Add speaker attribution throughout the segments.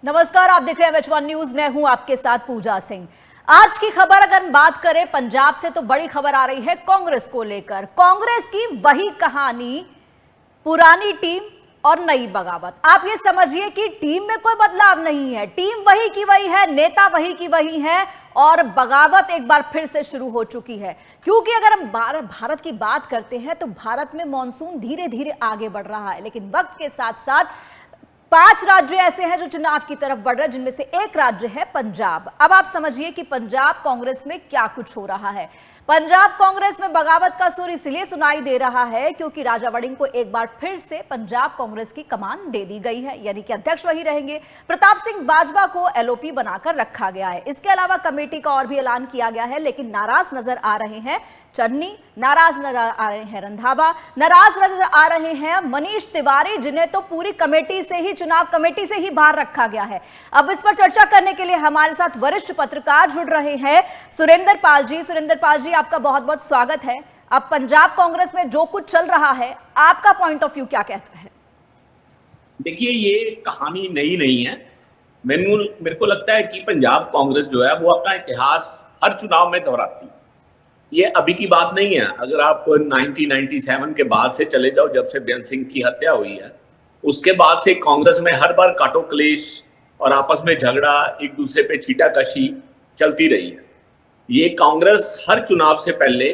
Speaker 1: नमस्कार, आप देख रहे हैं H1 न्यूज। मैं हूं आपके साथ पूजा सिंह। आज की खबर अगर हम बात करें पंजाब से, तो बड़ी खबर आ रही है कांग्रेस को लेकर। कांग्रेस की वही कहानी, पुरानी टीम और नई बगावत। आप ये समझिए कि टीम में कोई बदलाव नहीं है, टीम वही की वही है, नेता वही की वही है और बगावत एक बार फिर से शुरू हो चुकी है। क्योंकि अगर हम भारत की बात करते हैं तो भारत में मॉनसून धीरे धीरे आगे बढ़ रहा है, लेकिन वक्त के साथ साथ 5 राज्य ऐसे हैं जो चुनाव की तरफ बढ़ रहे हैं, जिनमें से एक राज्य है पंजाब। अब आप समझिए कि पंजाब कांग्रेस में क्या कुछ हो रहा है। पंजाब कांग्रेस में बगावत का सुर इसलिए सुनाई दे रहा है क्योंकि राजा वड़िंग को एक बार फिर से पंजाब कांग्रेस की कमान दे दी गई है, यानी कि अध्यक्ष वही रहेंगे। प्रताप सिंह बाजवा को एलओपी बनाकर रखा गया है। इसके अलावा कमेटी का और भी ऐलान किया गया है, लेकिन नाराज नजर आ रहे हैं चन्नी, नाराज नजर आ रहे हैं रंधावा, नाराज नजर आ रहे हैं मनीष तिवारी, जिन्हें तो पूरी कमेटी से ही, चुनाव कमेटी से ही बाहर रखा गया है। अब इस पर चर्चा करने के लिए हमारे साथ वरिष्ठ पत्रकार जुड़ रहे हैं सुरेंद्र पाल जी। सुरेंद्र पाल जी, आपका बहुत बहुत स्वागत है। अब पंजाब कांग्रेस में जो कुछ चल रहा है, आपका पॉइंट ऑफ व्यू क्या कहता है?
Speaker 2: देखिए, ये कहानी नई नहीं है। मेरे को लगता है कि पंजाब कांग्रेस जो है वो अपना इतिहास हर चुनाव में दोहराती है। ये अभी की बात नहीं है। अगर आप 1997 के बाद से चले जाओ, जब से बेअंत सिंह की हत्या हुई है, उसके बाद से कांग्रेस में हर बार काटो क्लेश और आपस में झगड़ा, एक दूसरे पे छीटाकशी चलती रही है। ये कांग्रेस हर चुनाव से पहले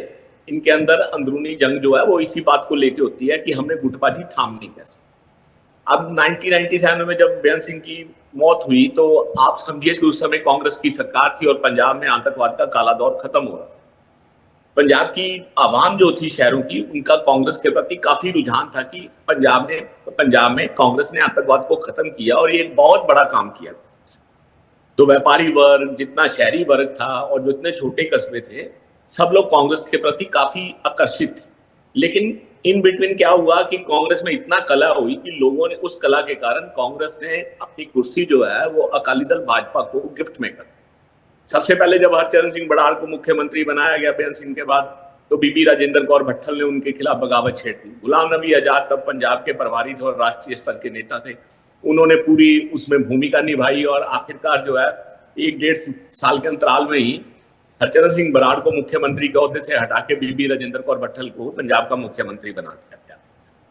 Speaker 2: इनके अंदर अंदरूनी जंग जो है वो इसी बात को लेके होती है कि हमने गुटबाजी थामनी कैसे। अब 1997 में जब बेअंत सिंह की मौत हुई तो आप समझिए कि उस समय कांग्रेस की सरकार थी और पंजाब में आतंकवाद का काला दौर खत्म हो रहा था। पंजाब की आवाम जो थी शहरों की, उनका कांग्रेस के प्रति काफी रुझान था कि पंजाब में कांग्रेस ने आतंकवाद को खत्म किया और ये एक बहुत बड़ा काम किया। तो व्यापारी वर्ग, जितना शहरी वर्ग था और जो इतने छोटे कस्बे थे, सब लोग कांग्रेस के प्रति काफी आकर्षित थे। लेकिन इन बिटवीन क्या हुआ कि कांग्रेस में इतना कला हुई कि लोगों ने, उस कला के कारण कांग्रेस ने अपनी कुर्सी जो है वो अकाली दल भाजपा को गिफ्ट में कर दी। सबसे पहले जब हरचरण सिंह बड़ाल को मुख्यमंत्री बनाया गया बेअंत सिंह के बाद, तो बीबी राजेंद्र कौर भट्टल ने उनके खिलाफ बगावत छेड़ दी। गुलाम नबी आजाद तब पंजाब के प्रभारी थे और राष्ट्रीय स्तर के नेता थे, उन्होंने पूरी उसमें भूमिका निभाई और आखिरकार जो है 1-1.5 साल के अंतराल में ही हरचरण सिंह बराड़ को मुख्यमंत्री के ओहदे से हटा के बीबी राजेंद्र कौर भट्टल को पंजाब का मुख्यमंत्री बना दिया गया।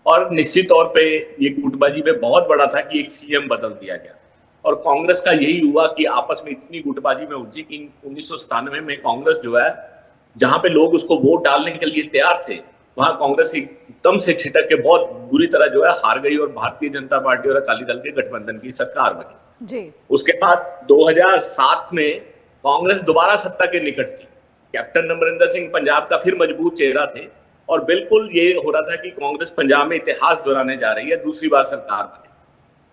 Speaker 2: और निश्चित तौर पे ये गुटबाजी में बहुत बड़ा था कि एक सीएम बदल दिया गया और कांग्रेस का यही हुआ कि आपस में इतनी गुटबाजी में उलझी कि 1997 में कांग्रेस जो है, जहां पे लोग उसको वोट डालने के लिए तैयार थे, वहां कांग्रेस एकदम से छिटक के बहुत बुरी तरह जो है हार गई और भारतीय जनता पार्टी और अकाली दल के गठबंधन की सरकार बनी जी। उसके बाद 2007 में कांग्रेस दोबारा सत्ता के निकट थी। कैप्टन अमरिंदर सिंह पंजाब का फिर मजबूत चेहरा थे और बिल्कुल ये हो रहा था कि कांग्रेस पंजाब में इतिहास दोहराने जा रही है, दूसरी बार सरकार बने।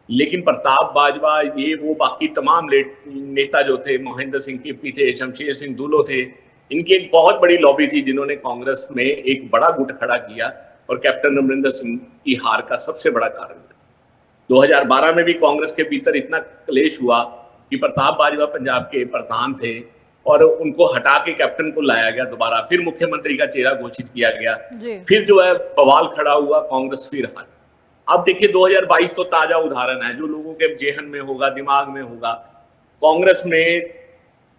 Speaker 2: लेकिन प्रताप बाजवा, ये वो बाकी तमाम नेता जो थे, महेंद्र सिंह कीर्ति थे, शमशेर सिंह दूलो थे, इनकी एक बहुत बड़ी लॉबी थी जिन्होंने कांग्रेस में एक बड़ा गुट खड़ा किया और कैप्टन अमरिंदर सिंह की हार का सबसे बड़ा कारण था। 2012 में भी कांग्रेस के भीतर इतना क्लेश हुआ कि प्रताप बाजवा पंजाब के प्रधान थे और उनको हटा के कैप्टन को लाया गया, दोबारा फिर मुख्यमंत्री का चेहरा घोषित किया गया। फिर जो है बवाल खड़ा हुआ, कांग्रेस फिर हारी। अब देखिए 2022 तो ताजा उदाहरण है जो लोगों के जेहन में होगा, दिमाग में होगा। कांग्रेस में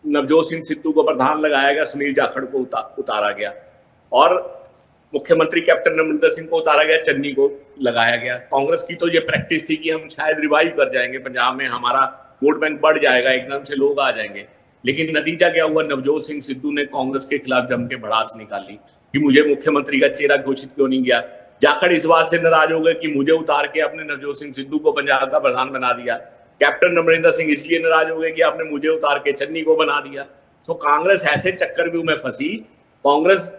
Speaker 2: नवजोत सिंह सिद्धू को प्रधान लगाया गया, सुनील जाखड़ को उतारा गया और मुख्यमंत्री कैप्टन अमरिंदर सिंह को उतारा गया, चन्नी को लगाया गया। कांग्रेस की तो ये प्रैक्टिस थी कि हम शायद रिवाइव कर जाएंगे, पंजाब में हमारा वोट बैंक बढ़ जाएगा, एकदम से लोग आ जाएंगे। लेकिन नतीजा क्या हुआ? नवजोत सिंह सिद्धू ने कांग्रेस के खिलाफ जम के भड़ास निकाली कि मुझे मुख्यमंत्री का चेहरा घोषित क्यों नहीं किया। जाखड़ इस बात से नाराज हो गए कि मुझे उतार के आपने नवजोत सिंह सिद्धू को पंजाब का प्रधान बना दिया। कैप्टन अमरिंदर सिंह इसलिए नाराज हो गए कि आपने मुझे उतार के चन्नी को बना दिया। तो कांग्रेस ऐसे चक्रव्यूह में फंसी। कांग्रेस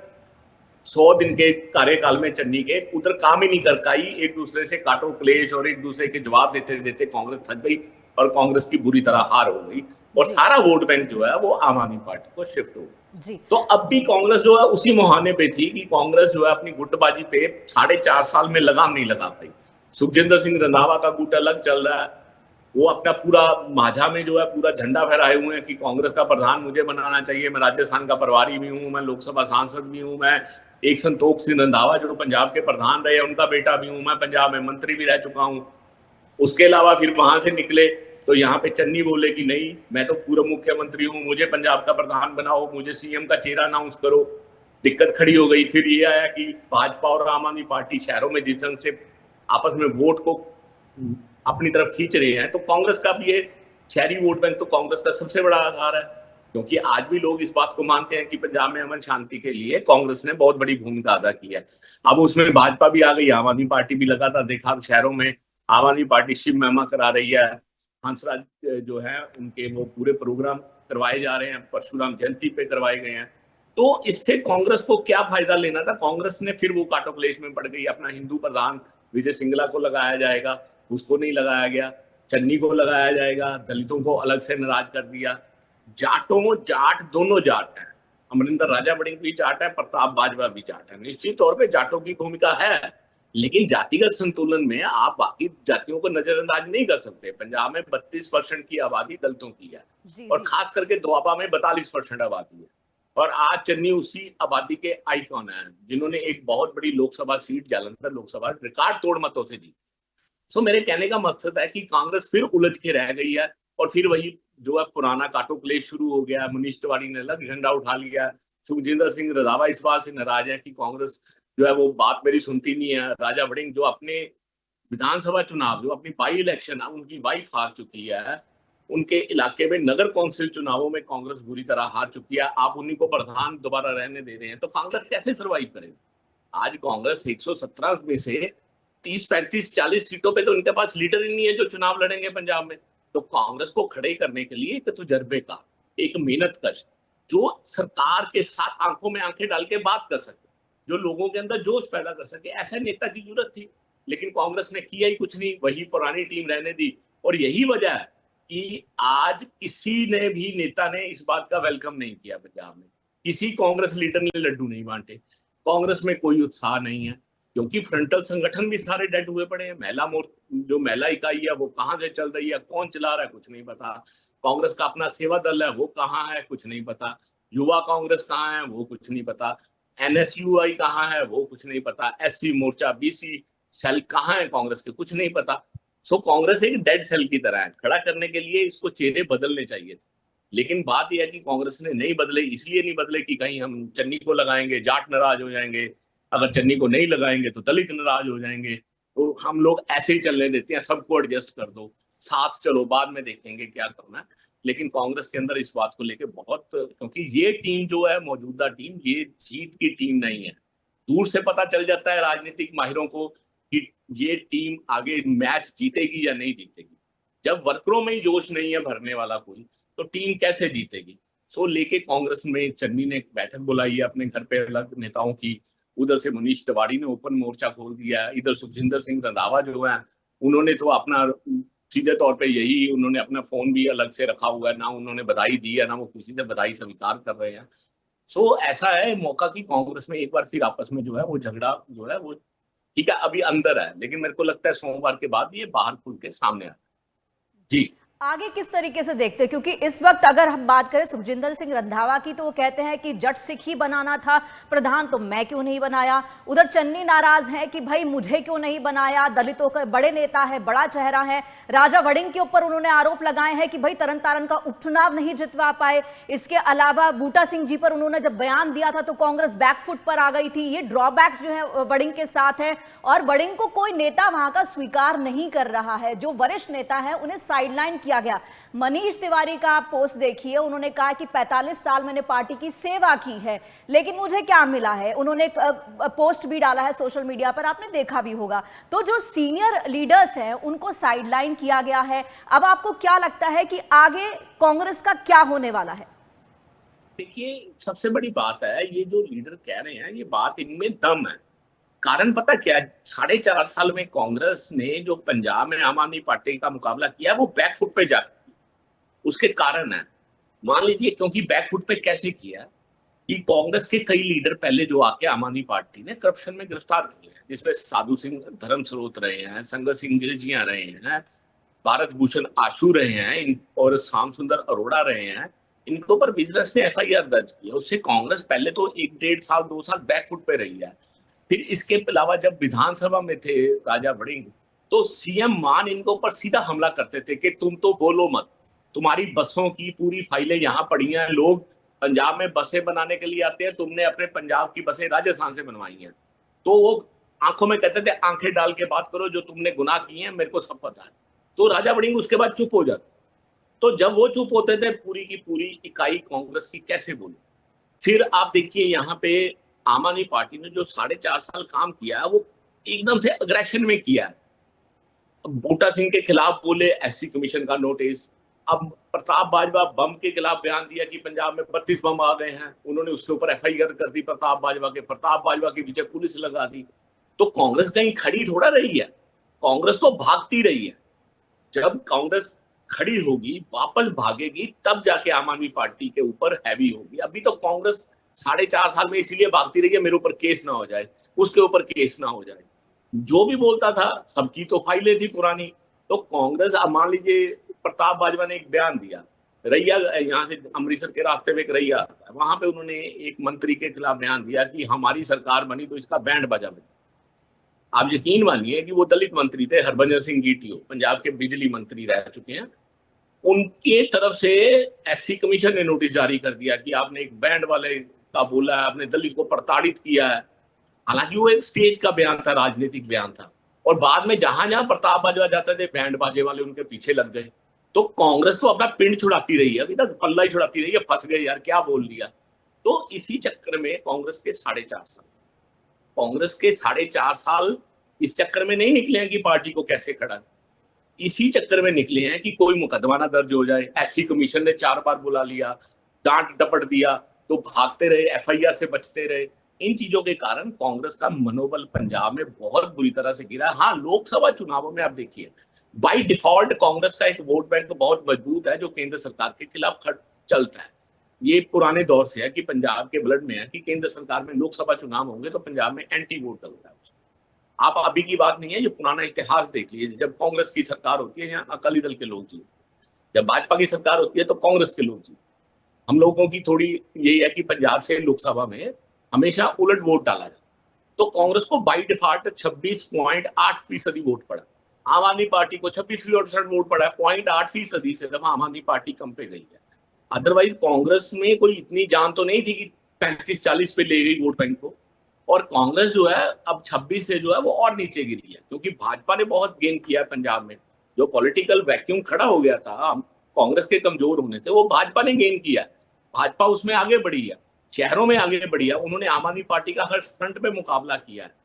Speaker 2: 100 दिन के कार्यकाल में चन्नी के उधर काम ही नहीं कर पाई, एक दूसरे से काटो क्लेश और एक दूसरे के जवाब देते देते कांग्रेस थक गई और कांग्रेस की बुरी तरह हार हो गई और सारा वोट बैंक जो है वो आम आदमी पार्टी को शिफ्ट हो गया। तो अब भी कांग्रेस जो है उसी मुहाने पे थी कि कांग्रेस जो है अपनी गुटबाजी पे 4.5 साल में लगाम नहीं लगा पाई। सुखजिंदर सिंह रंधावा का गुट अलग चल रहा है, वो अपना पूरा माझा में जो है पूरा झंडा फहराए हुए हैं कि कांग्रेस का प्रधान मुझे बनाना चाहिए, मैं राजस्थान का प्रभारी भी हूँ, मैं लोकसभा सांसद भी हूँ, मैं एक संतोख सिंह रंधावा जो पंजाब के प्रधान रहे उनका बेटा भी हूँ, मैं पंजाब में मंत्री भी रह चुका हूँ। उसके अलावा फिर वहां से निकले तो यहाँ पे चन्नी बोले कि नहीं, मैं तो पूर्व मुख्यमंत्री हूँ, मुझे पंजाब का प्रधान बनाओ, मुझे सीएम का चेहरा अनाउंस करो। दिक्कत खड़ी हो गई। फिर ये आया कि भाजपा और आम आदमी पार्टी शहरों में जिस ढंग से आपस में वोट को अपनी तरफ खींच रहे हैं, तो कांग्रेस का भी ये शहरी वोट बैंक तो कांग्रेस का सबसे बड़ा आधार है, क्योंकि आज भी लोग इस बात को मानते हैं कि पंजाब में अमन शांति के लिए कांग्रेस ने बहुत बड़ी भूमिका अदा की है। अब उसमें भाजपा भी आ गई, आम आदमी पार्टी भी लगातार देखा शहरों में आम आदमी पार्टी शिव महिमा करा रही है। हंसराज जो है उनके वो पूरे प्रोग्राम करवाए जा रहे हैं, परशुराम जयंती पे करवाए गए हैं। तो इससे कांग्रेस को क्या फायदा लेना था? कांग्रेस ने फिर वो काटो क्लेश में पड़ गई। अपना हिंदू प्रधान विजय सिंगला को लगाया जाएगा, उसको नहीं लगाया गया। चन्नी को लगाया जाएगा, दलितों को अलग से नाराज कर दिया। जाट दोनों जाट हैं, अमरिंदर राजा वड़िंग भी जाट है, प्रताप बाजवा भी जाट है। निश्चित तौर पे जाटों की भूमिका है, लेकिन जातिगत संतुलन में आप बाकी जातियों को नजरअंदाज नहीं कर सकते। पंजाब में 32% की आबादी दलितों की है और खास करके दोआबा में 42% आबादी है। और आज चन्नी उसी आबादी के आइकॉन है, जिन्होंने एक बहुत बड़ी लोकसभा सीट जालंधर लोकसभा रिकॉर्ड तोड़ मतों से जीती। सो मेरे कहने का मकसद है कि कांग्रेस फिर उलझ के रह गई है और फिर वही जो है पुराना काटो क्लेश शुरू हो गया। मनीष तिवारी ने अलग झंडा उठा लिया। सुखजिंदर सिंह रंधावा इस बात से नाराज है कि कांग्रेस जो है वो बात मेरी सुनती नहीं है। राजा वड़िंग जो अपने विधानसभा चुनाव, जो अपनी बाई इलेक्शन उनकी वाइफ हार चुकी है, उनके इलाके में नगर कौंसिल चुनावों में कांग्रेस बुरी तरह हार चुकी है, आप उन्हीं को प्रधान दोबारा रहने दे रहे हैं, तो कांग्रेस कैसे सर्वाइव करेगी? आज कांग्रेस 117 में से 30, 35, 40 सीटों पे तो इनके पास लीडर ही नहीं है जो चुनाव लड़ेंगे पंजाब में। तो कांग्रेस को खड़े करने के लिए एक तजुर्बे का, एक मेहनत कश, जो सरकार के साथ आंखों में आंखें डाल के बात कर सके, जो लोगों के अंदर जोश पैदा कर सके, ऐसे नेता की जरूरत थी। लेकिन कांग्रेस ने किया ही कुछ नहीं, वही पुरानी टीम रहने दी। और यही वजह है कि आज किसी ने भी नेता ने इस बात का वेलकम नहीं किया पंजाब में। किसी कांग्रेस लीडर ने लड्डू नहीं बांटे। कांग्रेस में कोई उत्साह नहीं है, क्योंकि फ्रंटल संगठन भी सारे डेड हुए पड़े हैं। जो महिला इकाई है वो कहाँ से चल रही है, कौन चला रहा है, कुछ नहीं पता। कांग्रेस का अपना सेवा दल है, वो कहाँ है, कुछ नहीं पता। युवा कांग्रेस कहाँ है, वो कुछ नहीं पता। NSUI कहाँ है, वो कुछ नहीं पता। SC मोर्चा, BC सेल कहाँ है कांग्रेस के, कुछ नहीं पता। सो कांग्रेस एक डेड सेल की तरह है। खड़ा करने के लिए इसको चेहरे बदलने चाहिए थे, लेकिन बात यह है कि कांग्रेस ने नहीं बदले। इसलिए नहीं बदले कि कहीं हम चन्नी को लगाएंगे जाट नाराज हो जाएंगे, अगर चन्नी को नहीं लगाएंगे तो दलित नाराज हो जाएंगे। तो हम लोग ऐसे ही चलने देते हैं, सबको एडजस्ट कर दो, साथ चलो, बाद में देखेंगे क्या करना है। लेकिन कांग्रेस के अंदर इस बात को लेकर बहुत, क्योंकि ये टीम जो है, मौजूदा टीम, ये जीत की टीम नहीं है। दूर से पता चल जाता है राजनीतिक माहिरों को कि ये टीम आगे मैच जीतेगी या नहीं जीतेगी। जब वर्करों में ही जोश नहीं है भरने वाला कोई, तो टीम कैसे जीतेगी? सो लेके कांग्रेस में चन्नी ने एक बैठक बुलाई है अपने घर पे अलग नेताओं की। उधर से मनीष तिवारी ने ओपन मोर्चा खोल दिया है। इधर सुखजिंदर सिंह रंधावा जो है, उन्होंने तो अपना सीधे तौर पे यही, उन्होंने अपना फोन भी अलग से रखा हुआ है, ना उन्होंने बधाई दी है, ना वो किसी से बधाई स्वीकार कर रहे हैं। सो ऐसा है मौका कि कांग्रेस में एक बार फिर आपस में जो है वो झगड़ा जो है वो, ठीक है अभी अंदर है, लेकिन मेरे को लगता है सोमवार के बाद ये बाहर खुल के सामने आ जी।
Speaker 1: आगे किस तरीके से देखते हैं, क्योंकि इस वक्त अगर हम बात करें सुखजिंदर सिंह रंधावा की, तो वो कहते हैं कि जट सिख ही बनाना था प्रधान, तो मैं क्यों नहीं बनाया। उधर चन्नी नाराज है कि भाई मुझे क्यों नहीं बनाया, दलितों का बड़े नेता है, बड़ा चेहरा है। राजा वड़िंग के ऊपर उन्होंने आरोप लगाए हैं कि भाई तरन का उपचुनाव नहीं जितवा पाए। इसके अलावा बूटा सिंह जी पर उन्होंने जब बयान दिया था तो कांग्रेस बैकफुट पर आ गई थी। ये ड्रॉबैक्स जो है वड़िंग के साथ है, और वड़िंग को कोई नेता वहां का स्वीकार नहीं कर रहा है। जो वरिष्ठ नेता है उन्हें साइडलाइन किया गया। मनीष तिवारी का आप पोस्ट देखिए, उन्होंने कहा कि 45 साल मैंने पार्टी की सेवा की है, लेकिन मुझे क्या मिला है। उन्होंने पोस्ट भी डाला है सोशल मीडिया पर, आपने देखा भी होगा। तो जो सीनियर लीडर्स हैं उनको साइडलाइन किया गया है। अब आपको क्या लगता है कि आगे कांग्रेस का क्या होने वाला है?
Speaker 2: देखिए, सबसे बड़ी बात है, ये जो लीडर कह रहे हैं, ये बात इनमें दम है। कारण पता क्या है? 4.5 साल में कांग्रेस ने जो पंजाब में आम आदमी पार्टी का मुकाबला किया, वो बैकफुट पे जा, उसके कारण है। मान लीजिए, क्योंकि बैकफुट पे कैसे किया कि कांग्रेस के कई लीडर पहले जो आके आम आदमी पार्टी ने करप्शन में गिरफ्तार किए हैं, जिसमें साधु सिंह धर्मस्रोत रहे हैं, संगत सिंह गिलजियां रहे हैं, भारत भूषण आशु रहे हैं, और श्याम सुंदर अरोड़ा रहे हैं। इनके ऊपर विजिलेंस ने FIR दर्ज किया। उससे कांग्रेस पहले तो 1-1.5 साल 2 साल बैकफुट पे रही है। फिर इसके अलावा जब विधानसभा में थे राजा वड़िंग, तो सीएम मान इनके ऊपर सीधा हमला करते थे कि तुम तो बोलो मत, तुम्हारी बसों की पूरी फाइलें यहाँ पड़ी हैं, लोग पंजाब में बसें बनाने के लिए आते हैं, तुमने अपने पंजाब की बसें राजस्थान से बनवाई हैं। तो वो आंखों में कहते थे आंखें डाल के बात करो, जो तुमने गुनाह किए हैं मेरे को सब पता है। तो राजा वड़िंग उसके बाद चुप हो जाते। तो जब वो चुप होते थे, पूरी की पूरी इकाई कांग्रेस की कैसे बोली। फिर आप देखिए यहाँ पे आम आदमी पार्टी ने जो 4.5 साल काम किया है, वो एकदम से अग्रेशन में किया है। बूटा सिंह के खिलाफ बोले, एससी कमीशन का नोटिस। अब प्रताप बाजवा बम के खिलाफ बयान दिया कि पंजाब में 32 बम आ गए हैं, उन्होंने उसके ऊपर एफआईआर कर दी प्रताप बाजवा के पीछे पुलिस लगा दी। तो कांग्रेस कहीं खड़ी थोड़ा रही है, कांग्रेस तो भागती रही है। जब कांग्रेस खड़ी होगी, वापस भागेगी, तब जाके आम आदमी पार्टी के ऊपर हैवी होगी। अभी तो कांग्रेस 4.5 साल में इसीलिए भागती रही है, मेरे ऊपर केस ना हो जाए, उसके ऊपर केस ना हो जाए। जो भी बोलता था, सबकी तो फाइलें थी पुरानी। तो कांग्रेस, अब मान लीजिए प्रताप बाजवा ने एक बयान दिया, रैया, यहाँ से अमृतसर के रास्ते में एक रैया आता है, वहां पे उन्होंने एक मंत्री के खिलाफ बयान दिया कि हमारी सरकार बनी तो इसका बैंड बजा बजा। आप यकीन मानिए कि वो दलित मंत्री थे, हरभजन सिंह गीटियो, पंजाब के बिजली मंत्री रह चुके हैं। उनके तरफ से एससी कमीशन ने नोटिस जारी कर दिया कि आपने एक बैंड वाले का बोला है, आपने दलित को प्रताड़ित किया है। हालांकि वो एक स्टेज का बयान था, राजनीतिक बयान था। और बाद में जहां जहां प्रताप बाजवा जाते थे, बैंड बाजे वाले उनके पीछे लग गए। तो कांग्रेस तो अपना पिंड छुड़ाती रही है, अभी तक पल्ला ही छुड़ाती रही है, फंस गए यार, क्या बोल लिया। तो इसी चक्कर में कांग्रेस के 4.5 साल इस चक्कर में नहीं निकले हैं कि पार्टी को कैसे खड़ा, इसी चक्कर में निकले हैं कि कोई मुकदमा ना दर्ज हो जाए। एससी कमीशन ने 4 बार बुला लिया, डांट डपट दिया, तो भागते रहे, एफआईआर से बचते रहे। इन चीजों के कारण कांग्रेस का मनोबल पंजाब में बहुत बुरी तरह से गिरा। हाँ, लोकसभा चुनावों में आप देखिए, बाय डिफॉल्ट कांग्रेस का एक वोट बैंक बहुत मजबूत है, जो केंद्र सरकार के खिलाफ चलता है। ये पुराने दौर से है कि पंजाब के ब्लड में है कि केंद्र सरकार में लोकसभा चुनाव होंगे तो पंजाब में एंटी वोट होता है। आप अभी की बात नहीं है, ये पुराना इतिहास देख लीजिए। जब कांग्रेस की सरकार होती है, यहाँ अकाली दल के लोग जीते, जब भाजपा की सरकार होती है तो कांग्रेस के लोग जीते। हम लोगों की थोड़ी यही है कि पंजाब से लोकसभा में हमेशा उलट वोट डाला जाता, तो कांग्रेस को बाई डिफॉल्ट 26.8% वोट पड़ा। आम आदमी पार्टी को 26% वोट पड़ा है, 0.8% से जब आम आदमी पार्टी कम पे गई है। अदरवाइज कांग्रेस में कोई इतनी जान तो नहीं थी कि 35-40 पे ले गई वोट बैंक को। और कांग्रेस जो है अब 26 से जो है वो और नीचे गिरी है, क्योंकि भाजपा ने बहुत गेन किया है पंजाब में। जो पॉलिटिकल वैक्यूम खड़ा हो गया था कांग्रेस के कमजोर होने से, वो भाजपा ने गेन किया। भाजपा उसमें आगे बढ़ी है, शहरों में आगे बढ़ी है। उन्होंने आम आदमी पार्टी का हर फ्रंट में मुकाबला किया है।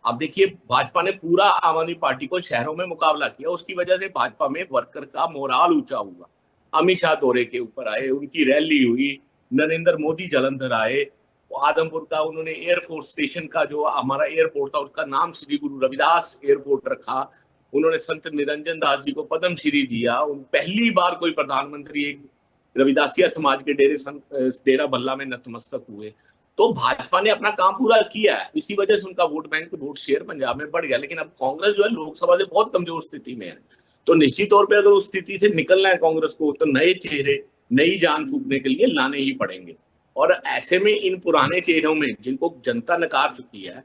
Speaker 2: अब देखिए, भाजपा ने पूरा आम आदमी पार्टी को शहरों में मुकाबला किया, उसकी वजह से भाजपा में वर्कर का मोराल ऊंचा हुआ। अमित शाह दौरे के ऊपर आए, उनकी रैली हुई, नरेंद्र मोदी जलंधर आए, आदमपुर का उन्होंने एयरफोर्स स्टेशन का, जो हमारा एयरपोर्ट था, उसका नाम श्री गुरु रविदास एयरपोर्ट रखा। उन्होंने संत निरंजन दास जी को पद्म श्री दिया। पहली बार कोई प्रधानमंत्री एक रविदासिया समाज के डेरा बल्ला में नतमस्तक हुए। तो भाजपा ने अपना काम पूरा किया है, इसी वजह से उनका vote bank, vote share Punjab में बढ़ गया। लेकिन अब कांग्रेस जो है लोकसभा से बहुत कमजोर स्थिति में है। तो निश्चित तौर पर अगर उस स्थिति से निकलना है कांग्रेस को, तो नए चेहरे, नई जान फूंकने के लिए लाने ही पड़ेंगे। और ऐसे में इन पुराने चेहरों में जिनको जनता नकार चुकी है,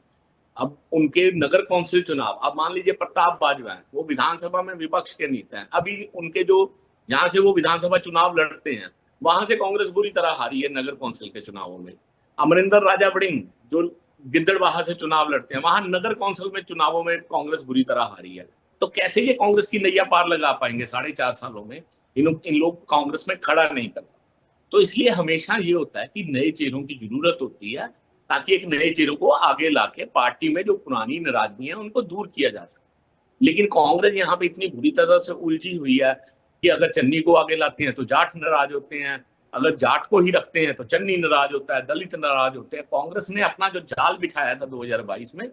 Speaker 2: अब उनके नगर कौंसिल चुनाव, अब मान लीजिए प्रताप बाजवा है, वो विधानसभा में विपक्ष के नेता हैं। अभी उनके जो जहां से वो विधानसभा चुनाव लड़ते हैं, वहां से कांग्रेस बुरी तरह हारी है नगर कौंसिल के चुनावों में। अमरिंदर राजा वड़िंग जो गिद्दड़बाहा से चुनाव लड़ते हैं, वहां नगर कौंसिल में चुनावों में कांग्रेस बुरी तरह हारी है। तो कैसे ये कांग्रेस की नैया पार लगा पाएंगे 4.5 सालों में? इन लोग कांग्रेस में खड़ा नहीं करते। तो इसलिए हमेशा ये होता है कि नए चेहरों की जरूरत होती है, ताकि एक नए चेहरों को आगे लाके पार्टी में जो पुरानी नाराजगी है उनको दूर किया जा सके। लेकिन कांग्रेस यहाँ पे इतनी बुरी तरह से उलझी हुई है कि अगर चन्नी को आगे लाते हैं तो जाट नाराज होते हैं, अगर जाट को ही रखते हैं तो चन्नी नाराज होता है, दलित नाराज होते हैं। कांग्रेस ने अपना जो जाल बिछाया था 2022 में,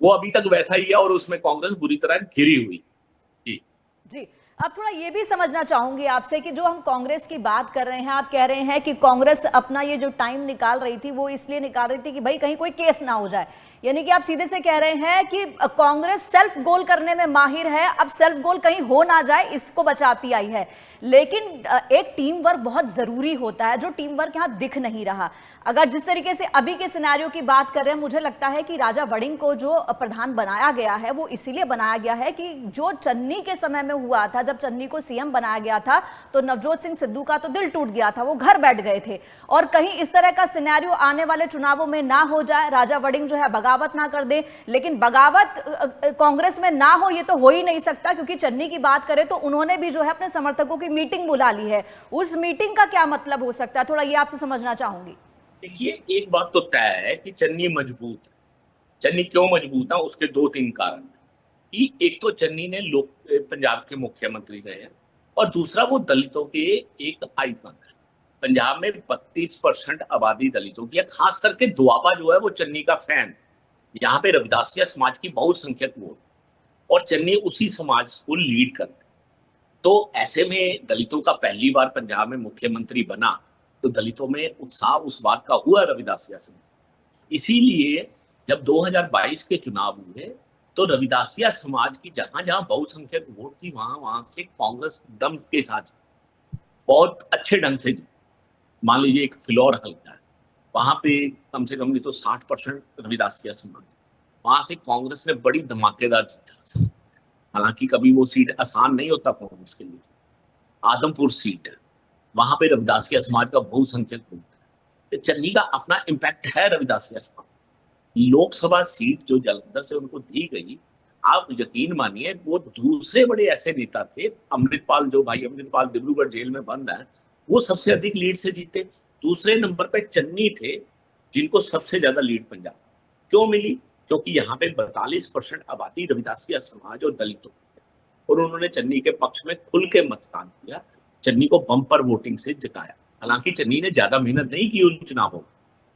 Speaker 2: वो अभी तक वैसा ही है और उसमें कांग्रेस बुरी तरह घिरी हुई।
Speaker 1: जी, अब थोड़ा ये भी समझना चाहूंगी आपसे कि जो हम कांग्रेस की बात कर रहे हैं, आप कह रहे हैं कि कांग्रेस अपना ये जो टाइम निकाल रही थी वो इसलिए निकाल रही थी कि भाई कहीं कोई केस ना हो जाए। यानी कि आप सीधे से कह रहे हैं कि कांग्रेस सेल्फ गोल करने में माहिर है, अब सेल्फ गोल कहीं हो ना जाए इसको बचाती आई है। लेकिन एक टीम वर्क बहुत जरूरी होता है, जो टीम वर्क यहां दिख नहीं रहा। अगर जिस तरीके से अभी के सिनेरियो की बात कर रहे हैं, मुझे लगता है कि राजा वड़िंग को जो प्रधान बनाया गया है वो इसीलिए बनाया गया है कि जो चन्नी के समय में हुआ था, जब चन्नी को सीएम बनाया गया था तो नवजोत सिंह सिद्धू का तो दिल टूट गया था, वो घर बैठ गए थे। और कहीं इस तरह का सिनेरियो आने वाले चुनावों में ना हो जाए, राजा वड़िंग जो है बगावत ना कर दे। लेकिन बगावत कांग्रेस में ना हो ये तो हो ही नहीं सकता, क्योंकि चन्नी की बात करें तो उन्होंने भी जो है अपने समर्थकों की मीटिंग बुला ली है। उस मीटिंग का क्या मतलब हो सकता है, थोड़ा ये आपसे समझना चाहूंगी।
Speaker 2: देखिए, एक बात तो तय है कि चन्नी मजबूत है। चन्नी क्यों मजबूत है, उसके दो तीन कारण हैं। कि एक तो चन्नी ने लोक पंजाब के मुख्यमंत्री रहे हैं, और दूसरा वो दलितों के एक आइकन है। पंजाब में 32% आबादी दलितों की है, खास करके दुआबा जो है वो चन्नी का फैन। यहाँ पे रविदासिया समाज की बहुसंख्यक वोट, और चन्नी उसी समाज को लीड करते। तो ऐसे में दलितों का पहली बार पंजाब में मुख्यमंत्री बना, तो दलितों में उत्साह उस बात का हुआ रविदासिया समाज। इसीलिए जब 2022 के चुनाव हुए तो रविदासिया समाज की जहां जहां बहुसंख्यक वोट थी, वहां वहां से कांग्रेस दम के साथ बहुत अच्छे ढंग से जीती। मान लीजिए एक फिलौर हल्का है, वहां पे कम से कम नहीं तो 60% रविदासिया समाज, वहां से कांग्रेस ने बड़ी धमाकेदार जीत हासिल की। हालांकि कभी वो सीट आसान नहीं होता कांग्रेस के लिए। आदमपुर सीट है, वहां पे रविदासिया समाज का बहुसंख्यक वोट है। तो चन्नी का अपना इम्पैक्ट है रविदासिया समाज। लोकसभा सीट जो जलंधर से उनको दी गई, आप यकीन मानिए वो दूसरे बड़े ऐसे नेता थे, अमृतपाल, जो भाई अमृतपाल डिब्रूगढ़ जेल में बंद है, वो सबसे अधिक लीड से जीते। दूसरे नंबर पे चन्नी थे, जिनको सबसे ज्यादा लीड पंजाब क्यों मिली, क्योंकि यहाँ पे 42% आबादी रविदासिया समाज और दलितों, और उन्होंने चन्नी के पक्ष में खुल के मतदान किया, चन्नी को बम्पर वोटिंग से जिताया। हालांकि चन्नी ने ज्यादा मेहनत नहीं की उन चुनावों,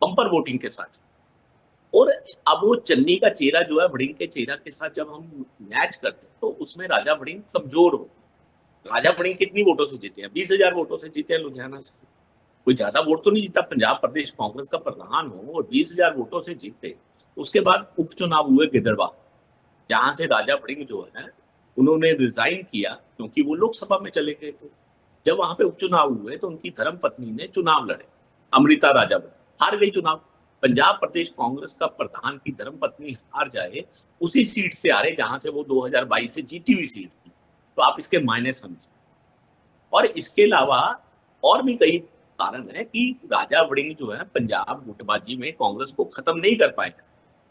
Speaker 2: बम्पर वोटिंग के साथ। और अब वो चन्नी का चेहरा जो है वड़िंग के चेहरा के साथ जब हम मैच करते हैं, तो उसमें राजा वड़िंग कमजोर होते हैं। राजा वड़िंग कितनी वोटों से जीते हैं? 20,000 वोटों से जीते हैं लुधियाना से। कोई ज्यादा वोट तो नहीं जीता। पंजाब प्रदेश कांग्रेस का प्रधान हो और 20,000 वोटों से जीते। उसके बाद उपचुनाव हुए गिदड़वा, जहां से राजा वड़िंग जो है उन्होंने रिजाइन किया, क्योंकि वो लोकसभा में चले गए थे। जब वहां पे उपचुनाव हुए तो उनकी धर्मपत्नी ने चुनाव लड़े, अमृता राजा वड़िंग हार गई चुनाव। पंजाब प्रदेश कांग्रेस का प्रधान की धर्मपत्नी हार जाए, उसी सीट से हारे जहां से वो 2022 से जीती हुई सीट थी। तो आप इसके मायने समझिए। और इसके अलावा और भी कई कारण है कि राजा वड़िंग जो है पंजाब गुटबाजी में कांग्रेस को खत्म नहीं कर पाए।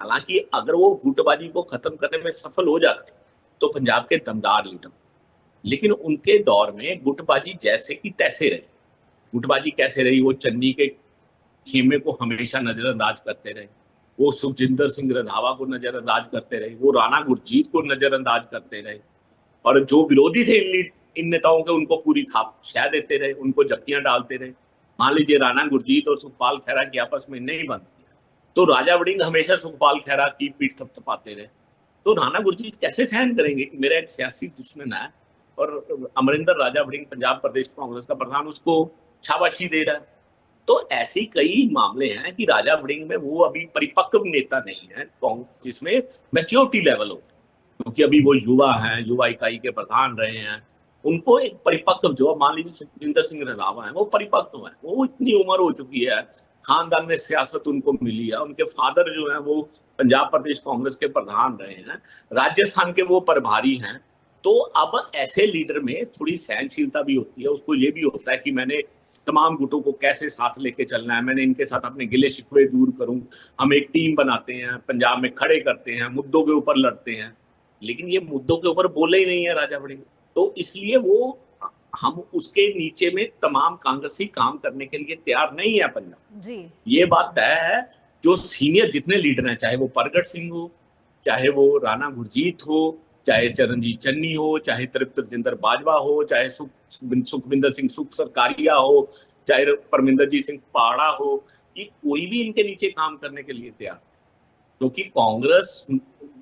Speaker 2: हालांकि अगर वो गुटबाजी को खत्म करने में सफल हो जाते तो पंजाब के दमदार लीडर, लेकिन उनके दौर में गुटबाजी जैसे कि तैसे रही। गुटबाजी कैसे रही? वो चन्नी के खेमे को हमेशा नजरअंदाज करते रहे, वो सुखजिंदर सिंह रंधावा को नजरअंदाज करते रहे, वो राणा गुरजीत को नजरअंदाज करते रहे, और जो विरोधी थे इन नेताओं के, उनको पूरी थाप छा देते रहे, उनको जफ्तियां डालते रहे। मान लीजिए राणा गुरजीत और सुखपाल खैरा की आपस में नहीं बनती, तो राजा वड़िंग हमेशा सुखपाल खैरा की पीठ थपथपाते रहे। तो राणा गुरजीत कैसे सहन करेंगे कि मेरा एक सियासी दुश्मन है और अमरिंदर राजा वड़िंग पंजाब प्रदेश कांग्रेस का प्रधान उसको शाबाशी दे रहा है। तो ऐसी कई मामले हैं कि राजा वड़िंग में वो अभी परिपक्व नेता नहीं है जिसमें मैच्योरिटी लेवल हो, क्योंकि अभी वो युवा हैं, युवा इकाई के प्रधान रहे हैं। उनको एक परिपक्व, जो मान लीजिए सुखविंदर सिंह रंधावा है, वो परिपक्व है, वो इतनी उम्र हो चुकी है, खानदान में सियासत उनको मिली है, उनके फादर जो है वो पंजाब प्रदेश कांग्रेस के प्रधान रहे हैं, राजस्थान के वो प्रभारी हैं। तो अब ऐसे लीडर में थोड़ी सहनशीलता भी होती है, उसको ये भी होता है कि मैंने तमाम गुटों को कैसे साथ लेके चलना है, मैंने इनके साथ अपने गिले शिकवे दूर करूं, हम एक टीम बनाते हैं, पंजाब में खड़े करते हैं, मुद्दों के ऊपर लड़ते हैं। लेकिन ये मुद्दों के ऊपर बोले ही नहीं है राजा वड़िंग, तो इसलिए वो हम उसके नीचे में तमाम कांग्रेसी काम करने के लिए तैयार नहीं है पंजाब
Speaker 1: जी।
Speaker 2: ये बात तय है। जो सीनियर जितने लीडर हैं, चाहे वो परगट सिंह हो, चाहे वो राणा गुरजीत हो, चाहे चरणजीत चन्नी हो, चाहे तृप्त रजिंदर बाजवा हो, चाहे सुखविंदर सिंह सुख सरकारिया हो, चाहे परमिंदरजीत सिंह पाड़ा हो, ये कोई भी इनके नीचे काम करने के लिए तैयार, क्योंकि कांग्रेस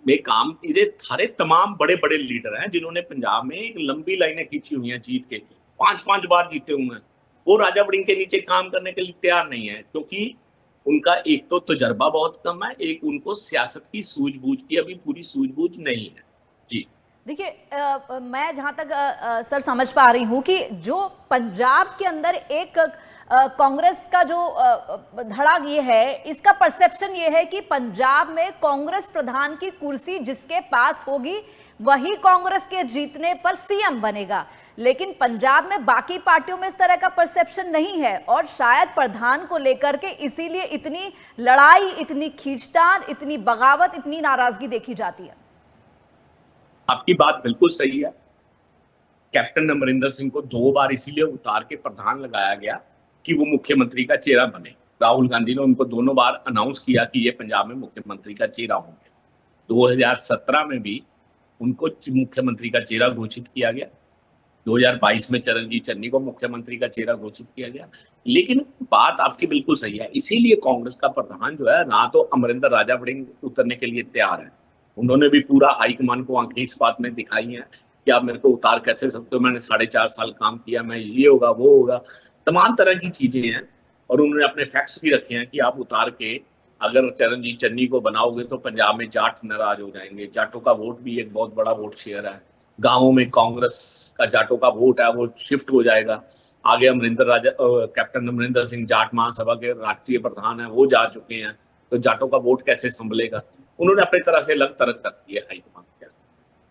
Speaker 2: में काम ये सारे तमाम बड़े बड़े लीडर हैं जिन्होंने पंजाब में एक लंबी लाइनें खींची हुई हैं, जीत के 5-5 बार जीते हुए हैं। वो राजा वड़िंग के नीचे काम करने के लिए तैयार नहीं है, क्योंकि उनका एक तो तजर्बा बहुत कम है, एक उनको सियासत की सूझबूझ की अभी पूरी सूझबूझ नहीं है। जी
Speaker 1: देखिए, मैं जहाँ तक सर समझ पा रही हूँ कि जो पंजाब के अंदर एक कांग्रेस का जो धड़ा ये है, इसका परसेप्शन ये है कि पंजाब में कांग्रेस प्रधान की कुर्सी जिसके पास होगी वही कांग्रेस के जीतने पर सीएम बनेगा। लेकिन पंजाब में बाकी पार्टियों में इस तरह का परसेप्शन नहीं है और शायद प्रधान को लेकर के इसीलिए इतनी लड़ाई, इतनी खींचतान, इतनी बगावत, इतनी नाराजगी देखी जाती है।
Speaker 2: आपकी बात बिल्कुल सही है। कैप्टन अमरिंदर सिंह को 2 बार इसीलिए उतार के प्रधान लगाया गया कि वो मुख्यमंत्री का चेहरा बने। राहुल गांधी ने उनको दोनों बार अनाउंस किया कि ये पंजाब में मुख्यमंत्री का चेहरा होंगे। 2017 में भी उनको मुख्यमंत्री का चेहरा घोषित किया गया। 2022 में चरणजीत चन्नी को मुख्यमंत्री का चेहरा घोषित किया गया। लेकिन बात आपकी बिल्कुल सही है, इसीलिए कांग्रेस का प्रधान जो है ना तो अमरिंदर राजा वड़िंग उतरने के लिए तैयार है। उन्होंने भी पूरा हाईकमान को आंखें इस बात में दिखाई हैं कि आप मेरे को उतार कैसे सकते हो, मैंने 4.5 साल काम किया, मैं ये होगा वो होगा, तमाम तरह की चीजें हैं। और उन्होंने अपने फैक्ट्स भी रखे हैं कि आप उतार के अगर चरणजीत चन्नी को बनाओगे तो पंजाब में जाट नाराज हो जाएंगे। जाटों का वोट भी एक बहुत बड़ा वोट शेयर है, गांवों में कांग्रेस का जाटों का वोट है वो शिफ्ट हो जाएगा। आगे कैप्टन अमरिंदर सिंह जाट महासभा के राष्ट्रीय प्रधान है, वो जा चुके हैं, तो जाटों का वोट कैसे संभलेगा। उन्होंने अपनी तरह से अलग तरह कर दी है हाईकमान के।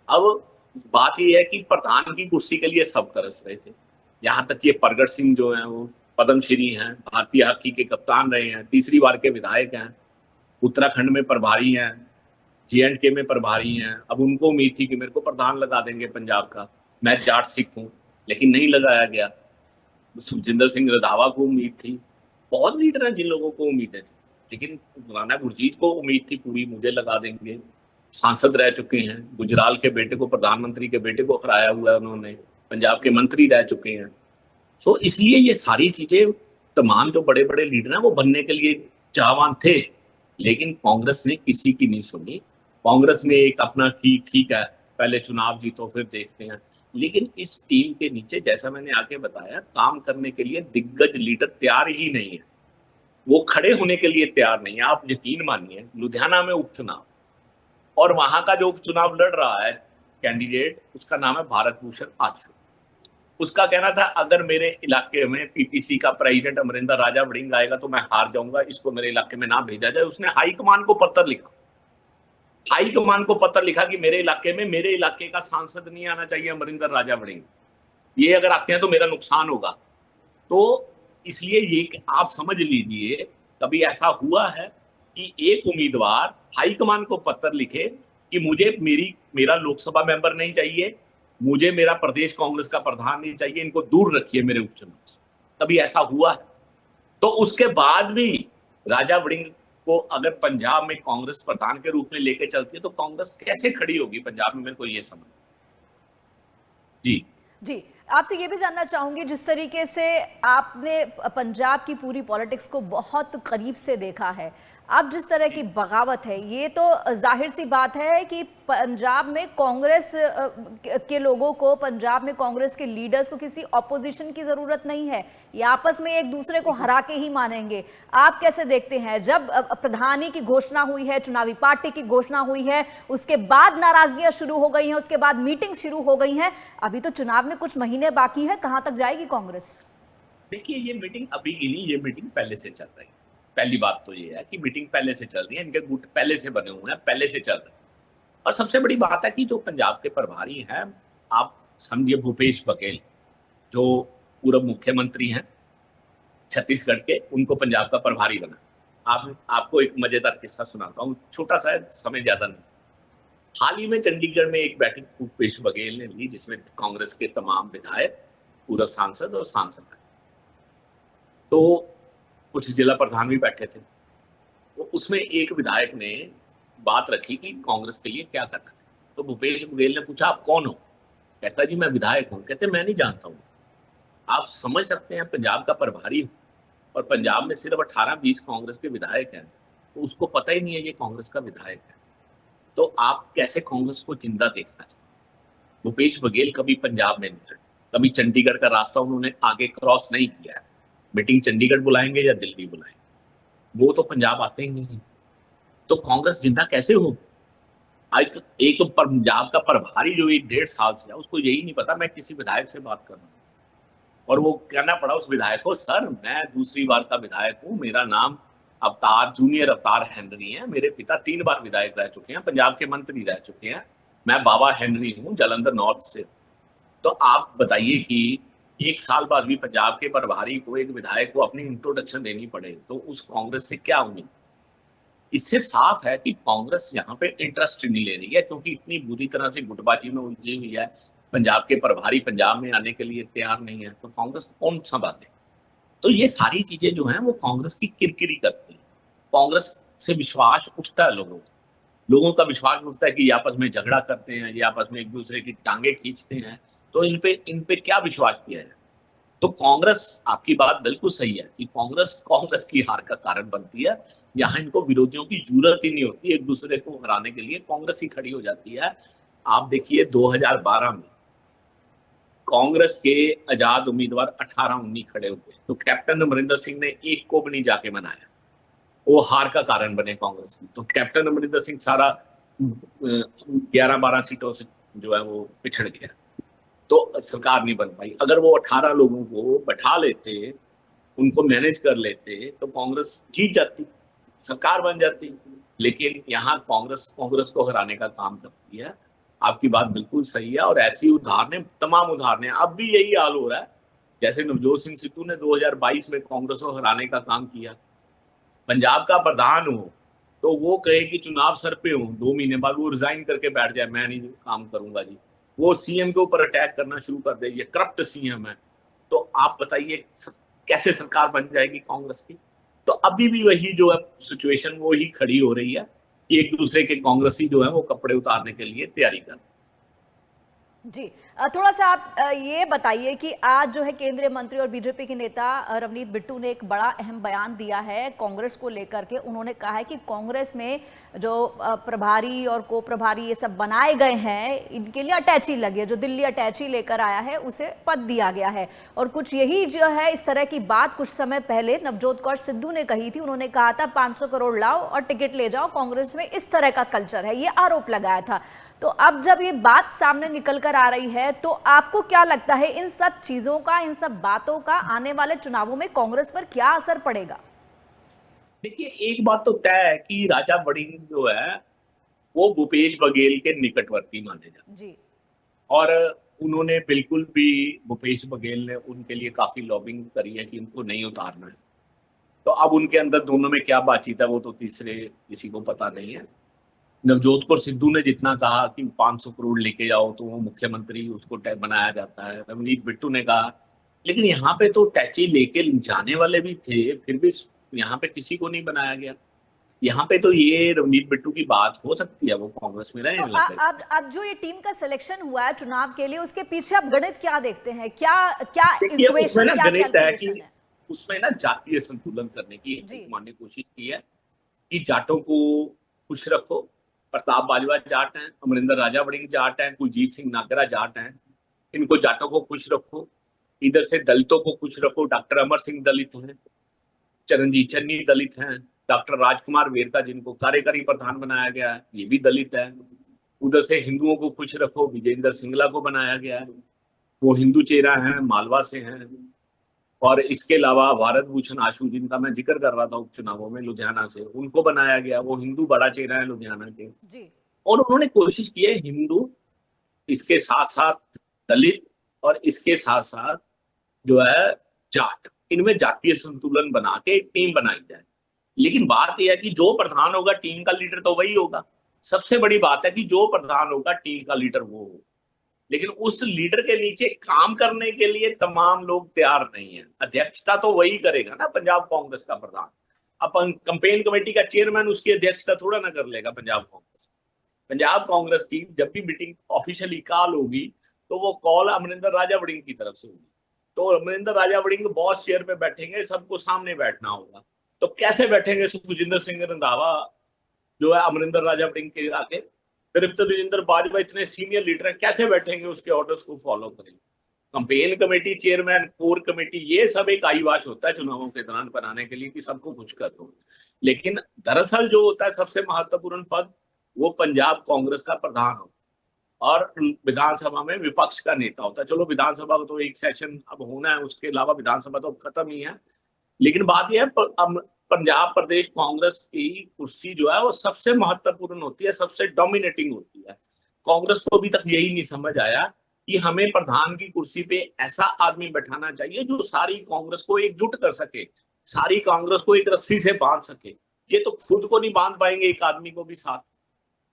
Speaker 2: अब बात यह है कि प्रधान की कुर्सी के लिए सब तरस रहे थे। यहाँ तक ये प्रगट सिंह जो है वो पद्मश्री हैं, भारतीय हॉकी के कप्तान रहे हैं, 3री बार के विधायक हैं, उत्तराखंड में प्रभारी हैं, J&K में प्रभारी हैं। अब उनको उम्मीद थी कि मेरे को प्रधान लगा देंगे पंजाब का, मैं जाट सिख हूँ, लेकिन नहीं लगाया गया। सुखजिंदर सिंह रंधावा को उम्मीद थी, बहुत लीडर हैं जिन लोगों को उम्मीदें थी, लेकिन राणा गुरजीत को उम्मीद थी पूरी मुझे लगा देंगे। सांसद रह चुके हैं, गुजराल के बेटे को, प्रधानमंत्री के बेटे को हराया हुआ है उन्होंने, पंजाब के मंत्री रह चुके हैं। सो इसलिए ये सारी चीजें तमाम जो बड़े बड़े लीडर हैं वो बनने के लिए चाहवान थे, लेकिन कांग्रेस ने किसी की नहीं सुनी। कांग्रेस ने एक अपना की ठीक है पहले चुनाव जीतो फिर देखते हैं, लेकिन इस टीम के नीचे जैसा मैंने आगे बताया काम करने के लिए दिग्गज लीडर तैयार ही नहीं है, वो खड़े होने के लिए तैयार नहीं है। आप यकीन मानिए लुधियाना में उपचुनाव, और वहां का जो उपचुनाव लड़ रहा है कैंडिडेट, उसका नाम है भारत भूषण आशु। उसका कहना था अगर मेरे इलाके में पीपीसी का प्रेसिडेंट अमरिंदर राजा वड़िंग आएगा तो मैं हार जाऊंगा, इसको मेरे इलाके में ना भेजा जाए। उसने हाईकमान को पत्र लिखा, हाईकमान को पत्र लिखा कि मेरे इलाके में मेरे इलाके का सांसद नहीं आना चाहिए अमरिंदर राजा वड़िंग, ये अगर आते हैं तो मेरा नुकसान होगा। तो इसलिए ये आप समझ लीजिए कभी ऐसा हुआ है कि एक उम्मीदवार हाईकमान को पत्र लिखे कि मुझे मेरा लोकसभा मेंबर नहीं चाहिए, मुझे मेरा प्रदेश कांग्रेस का प्रधान नहीं चाहिए, इनको दूर रखिए मेरे उपचुनाव से। कभी ऐसा हुआ है? तो उसके बाद भी राजा वड़िंग को अगर पंजाब में कांग्रेस प्रधान के रूप में लेके चलती है तो कांग्रेस कैसे खड़ी होगी पंजाब में, मेरे को ये समझ। जी
Speaker 1: जी, आपसे ये भी जानना चाहूंगी, जिस तरीके से आपने पंजाब की पूरी पॉलिटिक्स को बहुत करीब से देखा है, अब जिस तरह की बगावत है, ये तो जाहिर सी बात है कि पंजाब में कांग्रेस के लोगों को, पंजाब में कांग्रेस के लीडर्स को किसी ऑपोजिशन की जरूरत नहीं है, ये आपस में एक दूसरे को हरा के ही मानेंगे। आप कैसे देखते हैं, जब प्रधानी की घोषणा हुई है, चुनावी पार्टी की घोषणा हुई है, उसके बाद नाराजगियां शुरू हो गई हैं, उसके बाद मीटिंग शुरू हो गई हैं, अभी तो चुनाव में कुछ महीने बाकी है, कहां तक जाएगी कांग्रेस?
Speaker 2: देखिए ये मीटिंग अभी की नहीं, ये मीटिंग पहले से चल रही है। पहली बात तो ये है कि मीटिंग पहले से चल रही है, इनके गुट पहले से बने हुए हैं, पहले से चल रहे हैं। और सबसे बड़ी बात है कि जो पंजाब के प्रभारी हैं, आप समझिए भूपेश बघेल जो पूर्व मुख्यमंत्री हैं छत्तीसगढ़ के, उनको पंजाब का प्रभारी बना। आपको एक मजेदार किस्सा सुनाता हूँ, छोटा सा है, समय ज्यादा नहीं। हाल ही में चंडीगढ़ में एक बैठक भूपेश बघेल ने ली जिसमें कांग्रेस के तमाम विधायक, पूर्व सांसद और सांसद, तो कुछ जिला प्रधान भी बैठे थे। तो उसमें एक विधायक ने बात रखी कि कांग्रेस के लिए क्या करना है। तो भूपेश बघेल ने पूछा आप कौन हो? कहता जी मैं विधायक हूँ। कहते मैं नहीं जानता हूँ। आप समझ सकते हैं पंजाब का प्रभारी हूँ और पंजाब में सिर्फ 18-20 कांग्रेस के विधायक हैं, तो उसको पता ही नहीं है ये कांग्रेस का विधायक है, तो आप कैसे कांग्रेस को जिंदा देखना चाहिए। भूपेश बघेल कभी पंजाब में नहीं गए, कभी चंडीगढ़ का रास्ता उन्होंने आगे क्रॉस नहीं किया है। मीटिंग चंडीगढ़ बुलाएंगे या दिल्ली बुलाएंगे, वो तो पंजाब आते ही नहीं, तो कांग्रेस जिंदा कैसे हो? एक पंजाब का प्रभारी जो 1.5 साल से है, उसको यही नहीं पता मैं किसी विधायक से बात कर रहा हूँ, और वो कहना पड़ा उस विधायक को, सर मैं दूसरी बार का विधायक हूँ, मेरा नाम अवतार, जूनियर अवतार हेनरी है, मेरे पिता 3 बार विधायक रह चुके हैं, पंजाब के मंत्री रह चुके हैं, मैं बाबा हेनरी हूँ जालंधर नॉर्थ से। तो आप बताइए कि 1 साल बाद भी पंजाब के प्रभारी को, एक विधायक को अपनी इंट्रोडक्शन देनी पड़े, तो उस कांग्रेस से क्या उम्मीद? इससे साफ है कि कांग्रेस यहाँ पे इंटरेस्ट नहीं ले रही है, क्योंकि इतनी बुरी तरह से गुटबाजी में उलझी हुई है। पंजाब के प्रभारी पंजाब में आने के लिए तैयार नहीं है, तो कांग्रेस कौन संभाले? तो ये सारी चीजें जो हैं वो कांग्रेस की किरकिरी करती है। कांग्रेस से विश्वास उठता है लोगों का विश्वास उठता है कि ये आपस में झगड़ा करते हैं, ये आपस में एक दूसरे की टांगे खींचते हैं, तो इन पे क्या विश्वास किया है? तो कांग्रेस, आपकी बात बिल्कुल सही है कि कांग्रेस की हार का कारण बनती है। यहाँ इनको विरोधियों की जरूरत ही नहीं होती, एक दूसरे को हराने के लिए कांग्रेस ही खड़ी हो जाती है। आप देखिए 2012 में कांग्रेस के आजाद उम्मीदवार 18-19 खड़े हुए, तो कैप्टन अमरिंदर सिंह ने एक को भी नहीं जाके बनाया, वो हार का कारण बने कांग्रेस की। तो कैप्टन अमरिंदर सिंह सारा 11-12 सीटों से जो है वो पिछड़ गया, तो सरकार नहीं बन पाई। अगर वो 18 लोगों को बैठा लेते, उनको मैनेज कर लेते, तो कांग्रेस जीत जाती, सरकार बन जाती। लेकिन यहाँ कांग्रेस को हराने का काम करती है। आपकी बात बिल्कुल सही है, और ऐसी उदाहरणें, तमाम उदाहरणें, अब भी यही हाल हो रहा है। जैसे नवजोत सिंह सिद्धू ने 2022 में कांग्रेस को हराने का काम किया, पंजाब का प्रधान हो तो वो कहे कि चुनाव सर पे हो, 2 महीने बाद वो रिजाइन करके बैठ जाए, मैं नहीं काम करूंगा जी, वो सीएम के ऊपर अटैक करना शुरू कर दे, ये करप्ट सीएम है। तो आप बताइए कैसे सरकार बन जाएगी कांग्रेस की? तो अभी भी वही जो है सिचुएशन वो ही खड़ी हो रही है कि एक दूसरे के कांग्रेसी जो है वो कपड़े उतारने के लिए तैयारी कर।
Speaker 1: जी, थोड़ा सा आप ये बताइए कि आज जो है केंद्रीय मंत्री और बीजेपी के नेता रवनीत बिट्टू ने एक बड़ा अहम बयान दिया है कांग्रेस को लेकर के। उन्होंने कहा है कि कांग्रेस में जो प्रभारी और को प्रभारी ये सब बनाए गए हैं, इनके लिए अटैची लगी है, जो दिल्ली अटैची लेकर आया है उसे पद दिया गया है। और कुछ यही जो है, इस तरह की बात कुछ समय पहले नवजोत कौर सिद्धू ने कही थी। उन्होंने कहा था 500 करोड़ लाओ और टिकट ले जाओ, कांग्रेस में इस तरह का कल्चर है, ये आरोप लगाया था। तो अब जब ये बात सामने निकल कर आ रही है, तो आपको क्या लगता है इन सब चीजों का, इन सब बातों का आने वाले चुनावों में कांग्रेस पर क्या असर पड़ेगा?
Speaker 2: देखिए, एक बात तो तय है कि राजा वड़िंग जो है वो भूपेश बघेल के निकटवर्ती माने जाते,
Speaker 1: जी,
Speaker 2: और उन्होंने बिल्कुल भी, भूपेश बघेल ने उनके लिए काफी लॉबिंग करी है कि इनको नहीं उतारना है। तो अब उनके अंदर दोनों में क्या बातचीत है वो तो तीसरे किसी को पता नहीं है। नवजोत कौर सिद्धू ने जितना कहा कि 500 करोड़ लेके जाओ तो वो मुख्यमंत्री, उसको बनाया जाता है, रवनीत बिट्टू ने कहा। लेकिन यहाँ पे तो टैची लेके जाने वाले भी थे, फिर भी यहाँ पे किसी को नहीं बनाया गया। यहाँ पे तो ये रवनीत बिट्टू की बात हो सकती है, वो कांग्रेस में रहे
Speaker 1: तो
Speaker 2: हैं लंबे से।
Speaker 1: अब जो ये टीम का सिलेक्शन हुआ है चुनाव के लिए, उसके पीछे आप गणित क्या देखते हैं? क्या क्या
Speaker 2: देखिए, उसमें
Speaker 1: इक्वेशन,
Speaker 2: ना
Speaker 1: क्या
Speaker 2: गणित है कि
Speaker 1: कैलकुलेशन है?
Speaker 2: उसमें ना जातीय संतुलन करने की
Speaker 1: जी,
Speaker 2: हुकूमत ने कोशिश की है कि जाटों को खुश रखो। प्रताप बाजवा जाट हैं, अमरिंदर राजा वड़िंग जाट हैं, कुलजीत सिंह नागरा जाट हैं, इनको जाटों को खुश रखो। इधर से दलितों को खुश रखो, डॉक्टर अमर सिंह दलित हैं, चरणजीत चन्नी दलित हैं, डॉक्टर राजकुमार वेरका जिनको कार्यकारी प्रधान बनाया गया है ये भी दलित है। उधर से हिंदुओं को खुश रखो, विजेंद्र सिंगला को बनाया गया है, वो हिंदू चेहरा है, मालवा से हैं। और इसके अलावा भारत भूषण आशु जिनका मैं जिक्र कर रहा था उपचुनावों में लुधियाना से, उनको बनाया गया, वो हिंदू बड़ा चेहरा है लुधियाना के।
Speaker 1: जी,
Speaker 2: और उन्होंने कोशिश की है हिंदू, इसके साथ साथ दलित, और इसके साथ साथ जो है जाट, इनमें जातीय संतुलन बना के एक टीम बनाई जाए। लेकिन बात यह है कि जो प्रधान होगा टीम का लीडर तो वही होगा। सबसे बड़ी बात है कि जो प्रधान होगा टीम का लीडर वो हो, लेकिन उस लीडर के नीचे काम करने के लिए तमाम लोग तैयार नहीं है। अध्यक्षता तो वही करेगा ना पंजाब कांग्रेस का प्रधान। अपन कैंपेन कमेटी का चेयरमैन उसकी अध्यक्षता थोड़ा ना कर लेगा पंजाब कांग्रेस। पंजाब कांग्रेस की जब भी मीटिंग ऑफिशियली कॉल होगी तो वो कॉल अमरिंदर राजा वड़िंग की तरफ से होगी। तो अमरिंदर राजा वड़िंग बॉस चेयर पे बैठेंगे, सबको सामने बैठना होगा। तो कैसे बैठेंगे सुखजिंदर सिंह रंधावा जो है अमरिंदर राजा वड़िंग के आगे, फिर तो राजेंद्र बाजवा इतने सीनियर लीडर हैं, कैसे बैठेंगे उसके ऑर्डर्स को फॉलो करेंगे? Campaign committee chairman, core committee, ये सब एक आईवाश होता है चुनावों के दौरान बनाने के लिए कि सबको खुश कर दो। लेकिन दरअसल जो होता है सबसे महत्वपूर्ण पद, वो पंजाब कांग्रेस का प्रधान हो और विधानसभा में विपक्ष का नेता होता है। चलो विधानसभा को तो एक सेशन अब होना है, उसके अलावा विधानसभा तो खत्म ही है। लेकिन बात यह है अब पंजाब प्रदेश कांग्रेस की कुर्सी जो है वो सबसे महत्वपूर्ण होती है, सबसे डोमिनेटिंग होती है। कांग्रेस को अभी तक यही नहीं समझ आया कि हमें प्रधान की कुर्सी पे ऐसा आदमी बैठाना चाहिए जो सारी कांग्रेस को एकजुट कर सके, सारी कांग्रेस को एक रस्सी से बांध सके। ये तो खुद को नहीं बांध पाएंगे, एक आदमी को भी साथ,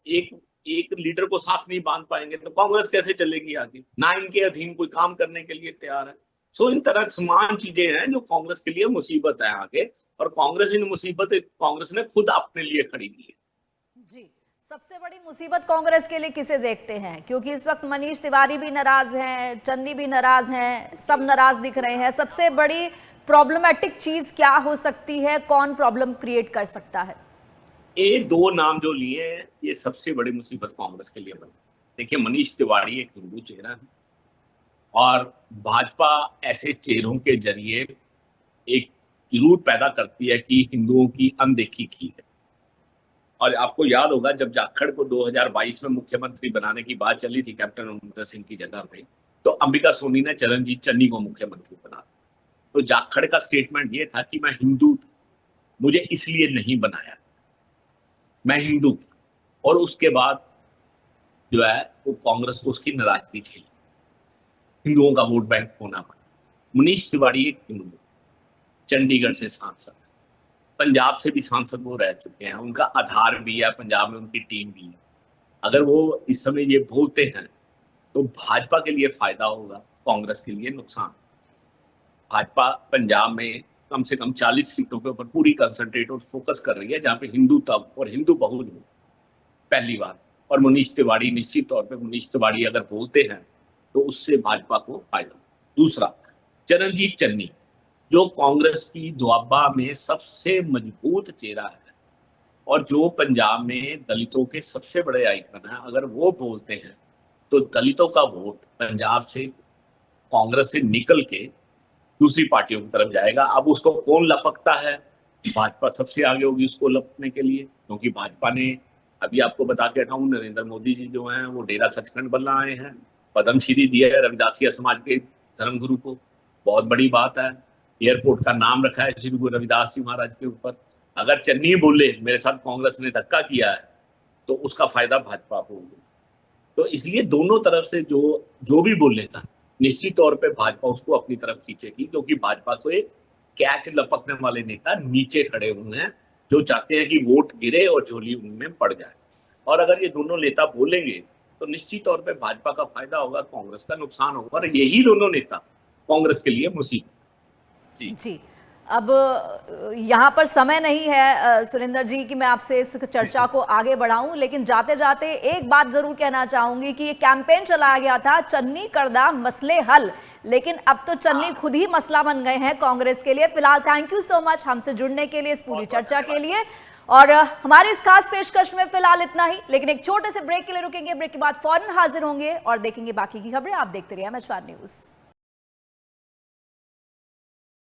Speaker 2: एक लीडर को साथ नहीं बांध पाएंगे तो कांग्रेस कैसे चलेगी आगे? ना इनके अधीन कोई काम करने के लिए तैयार है। सो इन तरह समान चीजें हैं जो कांग्रेस के लिए मुसीबत है आगे, और कांग्रेस इन मुसीबत कांग्रेस ने खुद अपने लिए खड़ी की है।
Speaker 1: जी, सबसे बड़ी मुसीबत कांग्रेस के लिए किसे देखते हैं? क्योंकि इस वक्त मनीष तिवारी भी नाराज हैं, चन्नी भी नाराज हैं, सब नाराज दिख रहे हैं। सबसे बड़ी प्रॉब्लमेटिक चीज क्या हो सकती है? कौन प्रॉब्लम क्रिएट कर सकता है?
Speaker 2: ये दो नाम जो लिए हैं ये सबसे बड़ी मुसीबत कांग्रेस के लिए बनी। देखिए, मनीष तिवारी एक हिंदू चेहरा है और भाजपा ऐसे चेहरों के जरिए एक जरूर पैदा करती है कि हिंदुओं की अनदेखी की है। और आपको याद होगा जब जाखड़ को 2022 में मुख्यमंत्री बनाने की बात चली थी कैप्टन अमरिंदर सिंह की जगह पे, तो अंबिका सोनी ने चरणजीत चन्नी को मुख्यमंत्री बना दिया। तो जाखड़ का स्टेटमेंट ये था कि मैं हिंदू, मुझे इसलिए नहीं बनाया, मैं हिंदू था। और उसके बाद जो है वो कांग्रेस को उसकी नाराजगी झेली, हिंदुओं का वोट बैंक होना पड़ा। मनीष तिवारी एक हिंदू, चंडीगढ़ से सांसद, पंजाब से भी सांसद वो रह चुके हैं, उनका आधार भी है, पंजाब में उनकी टीम भी है। अगर वो इस समय ये बोलते हैं तो भाजपा के लिए फायदा होगा, कांग्रेस के लिए नुकसान। भाजपा पंजाब में कम से कम 40 सीटों के ऊपर पूरी कंसंट्रेट और फोकस कर रही है जहां पे हिंदू तब और हिंदू बहुल हो, पहली बार। और मनीष तिवारी, निश्चित तौर पे मनीष तिवारी अगर बोलते हैं तो उससे भाजपा को फायदा। दूसरा, चरणजीत चन्नी जो कांग्रेस की दुआबा में सबसे मजबूत चेहरा है और जो पंजाब में दलितों के सबसे बड़े आइकन है, अगर वो बोलते हैं तो दलितों का वोट पंजाब से कांग्रेस से निकल के दूसरी पार्टियों की तरफ जाएगा। अब उसको कौन लपकता है? भाजपा सबसे आगे होगी उसको लपकने के लिए, क्योंकि भाजपा ने अभी आपको बता के हटाऊं, नरेंद्र मोदी जी जो हैं वो डेरा सचखंड बन आए हैं, पद्मश्री दिया है रविदासिया समाज के धर्मगुरु को, बहुत बड़ी बात है। एयरपोर्ट का नाम रखा है श्री गुरु रविदास जी महाराज के ऊपर। अगर चन्नी बोले मेरे साथ कांग्रेस ने धक्का किया है तो उसका फायदा भाजपा को होगा। तो इसलिए दोनों तरफ से जो भी बोलेगा निश्चित तौर पे भाजपा उसको अपनी तरफ खींचेगी, क्योंकि भाजपा को एक कैच लपकने वाले नेता नीचे खड़े हुए हैं जो चाहते हैं कि वोट गिरे और झोली उनमें पड़ जाए। और अगर ये दोनों नेता बोलेंगे तो निश्चित तौर पे भाजपा का फायदा होगा, कांग्रेस का नुकसान होगा। और यही दोनों नेता कांग्रेस के लिए मुसीबत। जी,
Speaker 1: अब यहाँ पर समय नहीं है सुरेंद्र जी कि मैं आपसे इस चर्चा को आगे बढ़ाऊं, लेकिन जाते जाते एक बात जरूर कहना चाहूंगी कि ये कैंपेन चलाया गया था चन्नी करदा मसले हल, लेकिन अब तो चन्नी खुद ही मसला बन गए हैं कांग्रेस के लिए। फिलहाल थैंक यू सो मच हमसे जुड़ने के लिए, इस पूरी चर्चा के लिए। और हमारी इस खास पेशकश में फिलहाल इतना ही, लेकिन एक छोटे से ब्रेक के लिए रुकेंगे। ब्रेक के बाद फौरन हाजिर होंगे और देखेंगे बाकी की खबरें। आप देखते रहिए MH1 न्यूज।